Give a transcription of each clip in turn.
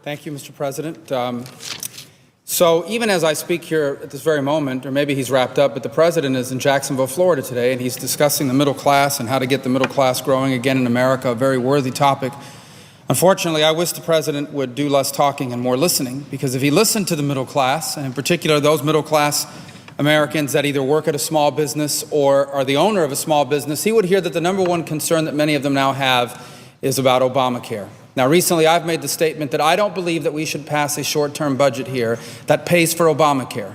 Thank you, Mr. President. So even as I speak here at this very moment, or maybe he's wrapped up, but the President is in Jacksonville, Florida today, and he's discussing the middle class and how to get the middle class growing again in America, a very worthy topic. Unfortunately, I wish the President would do less talking and more listening, because if he listened to the middle class, and in particular those middle class Americans that either work at a small business or are the owner of a small business, he would hear that the number one concern that many of them now have is about Obamacare. Now, recently I've made the statement that I don't believe that we should pass a short-term budget here that pays for Obamacare.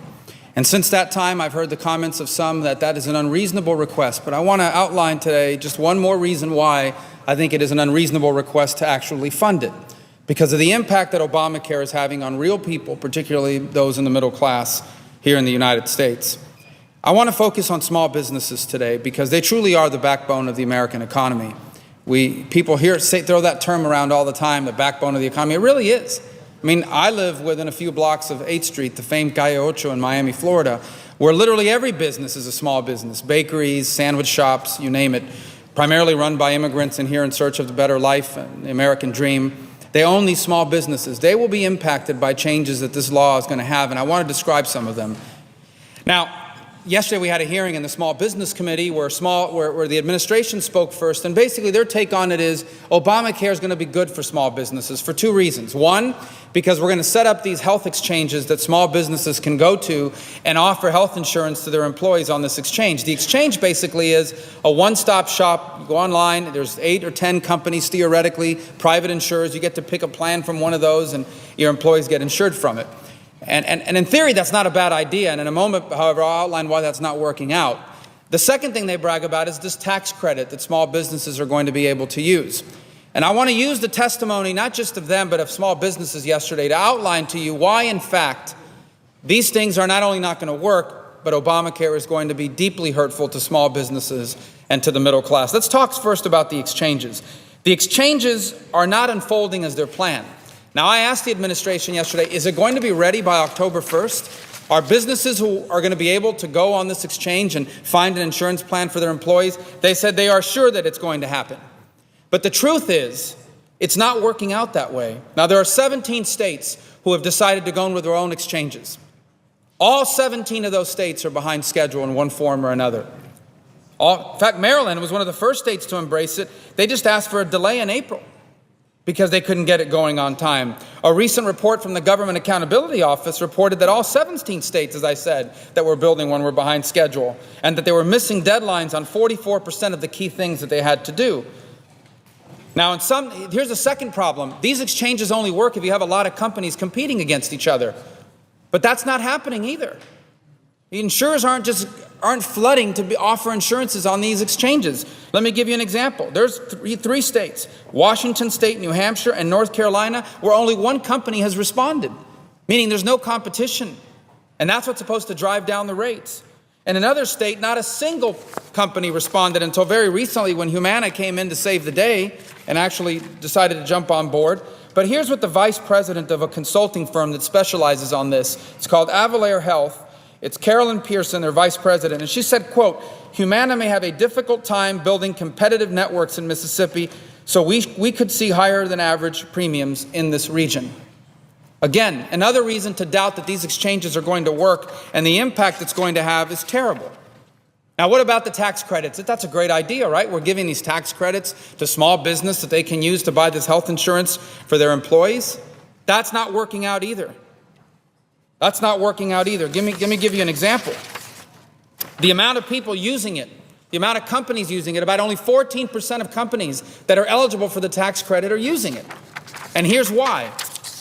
And since that time, I've heard the comments of some that that is an unreasonable request. But I want to outline today just one more reason why I think it is an unreasonable request to actually fund it. Because of the impact that Obamacare is having on real people, particularly those in the middle class here in the United States. I want to focus on small businesses today because they truly are the backbone of the American economy. People throw that term around all the time, the backbone of the economy. It really is. I mean, I live within a few blocks of 8th Street, the famed Calle Ocho in Miami, Florida, where literally every business is a small business. Bakeries, sandwich shops, you name it, primarily run by immigrants and here in search of the better life and the American dream. They own these small businesses. They will be impacted by changes that this law is going to have, and I want to describe some of them. Now, yesterday we had a hearing in the Small Business Committee where the administration spoke first, and basically their take on it is Obamacare is going to be good for small businesses for two reasons. One, because we're going to set up these health exchanges that small businesses can go to and offer health insurance to their employees on this exchange. The exchange basically is a one-stop shop. You go online, there's 8 or 10 companies theoretically, private insurers. You get to pick a plan from one of those and your employees get insured from it. And in theory, that's not a bad idea. And in a moment, however, I'll outline why that's not working out. The second thing they brag about is this tax credit that small businesses are going to be able to use. And I want to use the testimony, not just of them, but of small businesses yesterday to outline to you why, in fact, these things are not only not going to work, but Obamacare is going to be deeply hurtful to small businesses and to the middle class. Let's talk first about the exchanges. The exchanges are not unfolding as they're planned. Now, I asked the administration yesterday, is it going to be ready by October 1st? Are businesses who are going to be able to go on this exchange and find an insurance plan for their employees? They said they are sure that it's going to happen. But the truth is, it's not working out that way. Now, there are 17 states who have decided to go in with their own exchanges. All 17 of those states are behind schedule in one form or another. In fact, Maryland was one of the first states to embrace it. They just asked for a delay in April because they couldn't get it going on time. A recent report from the Government Accountability Office reported that all 17 states, as I said, that were building one were behind schedule, and that they were missing deadlines on 44% of the key things that they had to do. Now, here's the second problem. These exchanges only work if you have a lot of companies competing against each other. But that's not happening either. The insurers aren't flooding to offer insurances on these exchanges. Let me give you an example. There's three states, Washington State, New Hampshire, and North Carolina, where only one company has responded, meaning there's no competition. And that's what's supposed to drive down the rates. In another state, not a single company responded until very recently when Humana came in to save the day and actually decided to jump on board. But here's what the vice president of a consulting firm that specializes on this, it's called Avalair Health. It's Carolyn Pearson, their vice president, and she said, quote, Humana may have a difficult time building competitive networks in Mississippi, so we could see higher than average premiums in this region. Again, another reason to doubt that these exchanges are going to work and the impact it's going to have is terrible. Now, what about the tax credits? That's a great idea, right? We're giving these tax credits to small business that they can use to buy this health insurance for their employees. That's not working out either. That's not working out either. Let me give you an example. The amount of people using it, the amount of companies using it, about only 14% of companies that are eligible for the tax credit are using it. And here's why.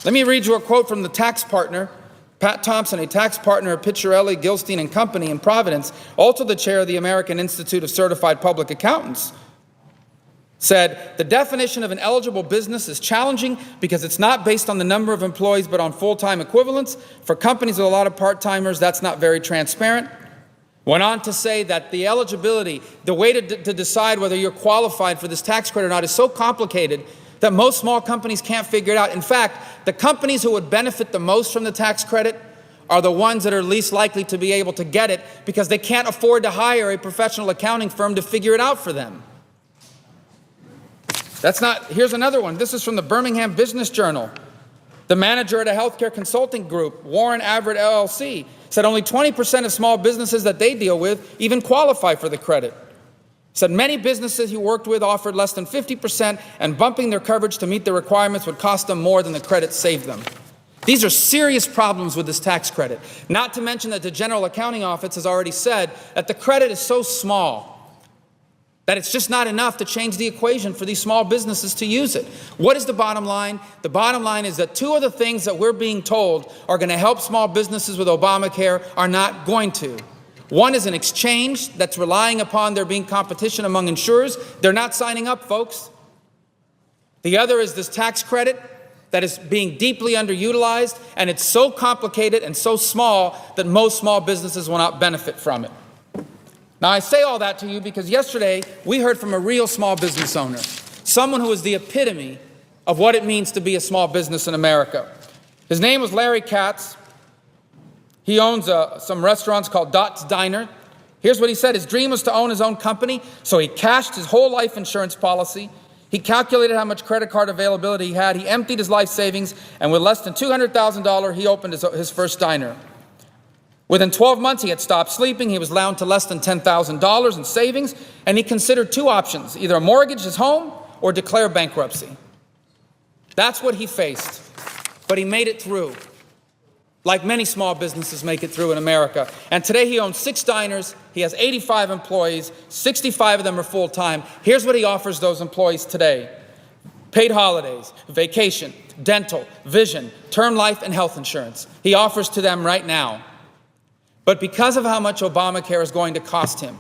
Let me read you a quote from the tax partner, Pat Thompson, a tax partner at Picciarelli, Gilstein and Company in Providence, also the chair of the American Institute of Certified Public Accountants, said, the definition of an eligible business is challenging because it's not based on the number of employees but on full-time equivalents. For companies with a lot of part-timers, that's not very transparent. Went on to say that the eligibility, the way to decide whether you're qualified for this tax credit or not is so complicated that most small companies can't figure it out. In fact, the companies who would benefit the most from the tax credit are the ones that are least likely to be able to get it because they can't afford to hire a professional accounting firm to figure it out for them. Here's another one. This is from the Birmingham Business Journal. The manager at a healthcare consulting group, Warren Averett LLC, said only 20% of small businesses that they deal with even qualify for the credit. Said many businesses he worked with offered less than 50%, and bumping their coverage to meet the requirements would cost them more than the credit saved them. These are serious problems with this tax credit. Not to mention that the General Accounting Office has already said that the credit is so small that it's just not enough to change the equation for these small businesses to use it. What is the bottom line? The bottom line is that two of the things that we're being told are going to help small businesses with Obamacare are not going to. One is an exchange that's relying upon there being competition among insurers. They're not signing up, folks. The other is this tax credit that is being deeply underutilized, and it's so complicated and so small that most small businesses will not benefit from it. Now, I say all that to you because yesterday we heard from a real small business owner, someone who is the epitome of what it means to be a small business in America. His name was Larry Katz. He owns some restaurants called Dot's Diner. Here's what he said. His dream was to own his own company, so he cashed his whole life insurance policy. He calculated how much credit card availability he had. He emptied his life savings, and with less than $200,000, he opened his first diner. Within 12 months, he had stopped sleeping. He was down to less than $10,000 in savings, and he considered two options, either a mortgage his home or declare bankruptcy. That's what he faced, but he made it through, like many small businesses make it through in America. And today he owns 6 diners. He has 85 employees. 65 of them are full-time. Here's what he offers those employees today: paid holidays, vacation, dental, vision, term life, and health insurance. He offers to them right now. But because of how much Obamacare is going to cost him,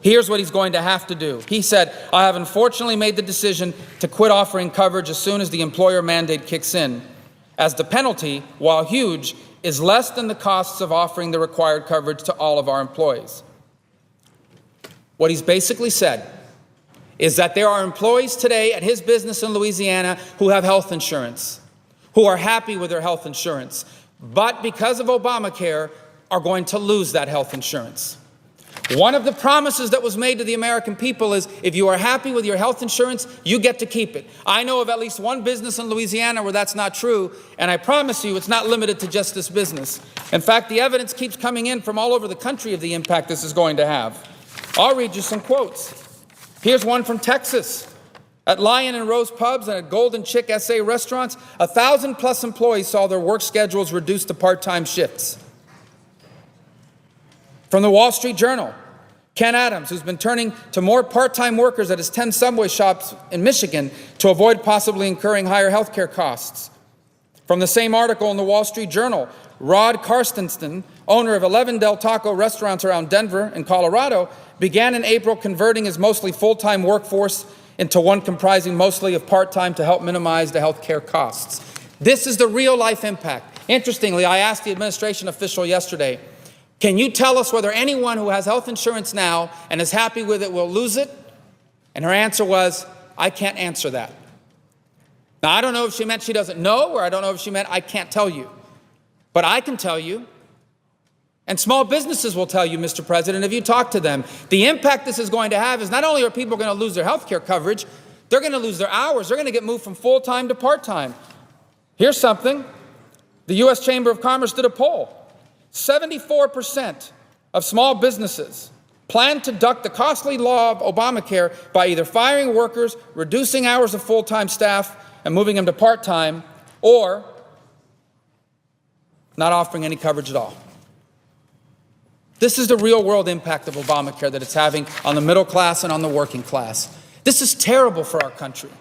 here's what he's going to have to do. He said, I have unfortunately made the decision to quit offering coverage as soon as the employer mandate kicks in, as the penalty, while huge, is less than the costs of offering the required coverage to all of our employees. What he's basically said is that there are employees today at his business in Louisiana who have health insurance, who are happy with their health insurance, but because of Obamacare, are going to lose that health insurance. One of the promises that was made to the American people is if you are happy with your health insurance, you get to keep it. I know of at least one business in Louisiana where that's not true, and I promise you it's not limited to just this business. In fact, the evidence keeps coming in from all over the country of the impact this is going to have. I'll read you some quotes. Here's one from Texas. At Lion and Rose pubs and at Golden Chick SA restaurants, 1,000+ employees saw their work schedules reduced to part-time shifts. From the Wall Street Journal, Ken Adams, who's been turning to more part-time workers at his 10 Subway shops in Michigan to avoid possibly incurring higher health care costs. From the same article in the Wall Street Journal, Rod Karstensen, owner of 11 Del Taco restaurants around Denver in Colorado, began in April converting his mostly full-time workforce into one comprising mostly of part-time to help minimize the health care costs. This is the real-life impact. Interestingly, I asked the administration official yesterday, can you tell us whether anyone who has health insurance now and is happy with it will lose it? And her answer was, I can't answer that. Now, I don't know if she meant she doesn't know, or I don't know if she meant I can't tell you. But I can tell you, and small businesses will tell you, Mr. President, if you talk to them, the impact this is going to have is not only are people going to lose their health care coverage, they're going to lose their hours. They're going to get moved from full-time to part-time. Here's something. The U.S. Chamber of Commerce did a poll. 74% of small businesses plan to duck the costly law of Obamacare by either firing workers, reducing hours of full-time staff, and moving them to part-time, or not offering any coverage at all. This is the real-world impact of Obamacare that it's having on the middle class and on the working class. This is terrible for our country.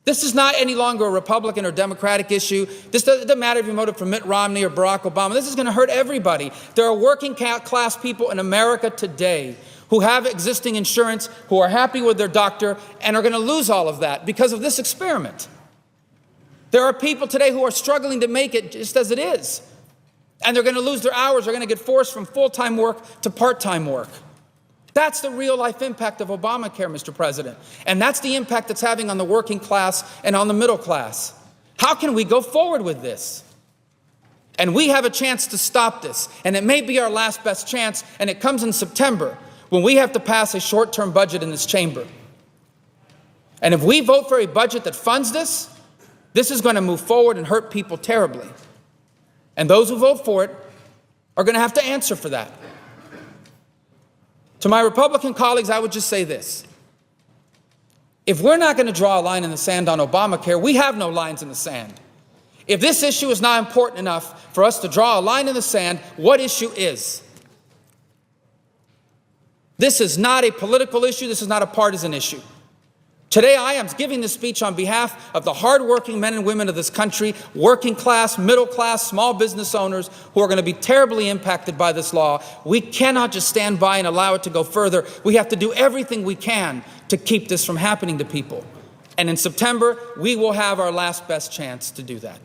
This is not any longer a Republican or Democratic issue. This doesn't matter if you voted for Mitt Romney or Barack Obama. This is going to hurt everybody. There are working class people in America today who have existing insurance, who are happy with their doctor, and are going to lose all of that because of this experiment. There are people today who are struggling to make it just as it is, and they're going to lose their hours. They're going to get forced from full-time work to part-time work. That's the real-life impact of Obamacare, Mr. President. And that's the impact it's having on the working class and on the middle class. How can we go forward with this? And we have a chance to stop this. And it may be our last best chance, and it comes in September when we have to pass a short-term budget in this chamber. And if we vote for a budget that funds this, This is going to move forward and hurt people terribly. And those who vote for it are going to have to answer for that. To my Republican colleagues, I would just say this. If we're not going to draw a line in the sand on Obamacare, we have no lines in the sand. If this issue is not important enough for us to draw a line in the sand, what issue is? This is not a political issue. This is not a partisan issue. Today, I am giving this speech on behalf of the hardworking men and women of this country, working class, middle class, small business owners who are going to be terribly impacted by this law. We cannot just stand by and allow it to go further. We have to do everything we can to keep this from happening to people. And in September, we will have our last best chance to do that.